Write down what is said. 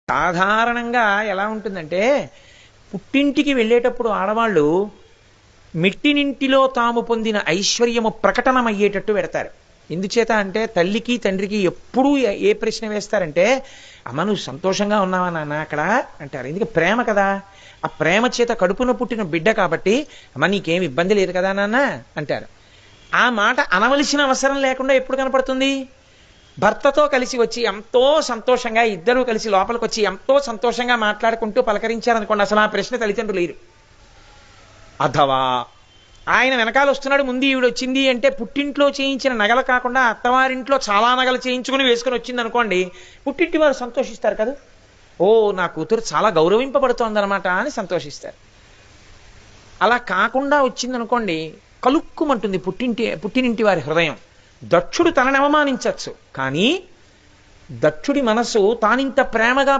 సాధారణంగా ఎలా ఉంటుందంటే పుట్టింటికి వెళ్ళేటప్పుడు ఆడవాళ్ళు మెట్టినింటిలో తాము పొందిన ఐశ్వర్యము ప్రకటనమయ్యేటట్టు పెడతారు. ఎందుచేత అంటే తల్లికి తండ్రికి ఎప్పుడూ ఏ ప్రశ్న వేస్తారంటే, అమ్మ నువ్వు సంతోషంగా ఉన్నావా నాన్న అక్కడ అంటారు. ఎందుకు? ప్రేమ కదా. ఆ ప్రేమ చేత కడుపున పుట్టిన బిడ్డ కాబట్టి అమ్మ నీకేం ఇబ్బంది లేదు కదా నాన్న అంటారు. ఆ మాట అనవలసిన అవసరం లేకుండా ఎప్పుడు కనపడుతుంది? భర్తతో కలిసి వచ్చి ఎంతో సంతోషంగా ఇద్దరూ కలిసి లోపలికి వచ్చి ఎంతో సంతోషంగా మాట్లాడుకుంటూ పలకరించారనుకోండి, అసలు ఆ ప్రశ్న తల్లిదండ్రులు లేరు. అథవా ఆయన వెనకాల వస్తున్నాడు, ముందు ఈవిడ వచ్చింది అంటే పుట్టింట్లో చేయించిన నగలు కాకుండా అత్తవారింట్లో చాలా నగలు చేయించుకుని వేసుకుని వచ్చింది అనుకోండి, పుట్టింటి వారు సంతోషిస్తారు కదా. ఓ నా కూతురు చాలా గౌరవింపబడుతోందనమాట అని సంతోషిస్తారు. అలా కాకుండా వచ్చిందనుకోండి, కలుక్కుమంటుంది పుట్టినింటి వారి హృదయం. దక్షుడు తనని అవమానించచ్చు, కానీ దక్షుడి మనసు తానింత ప్రేమగా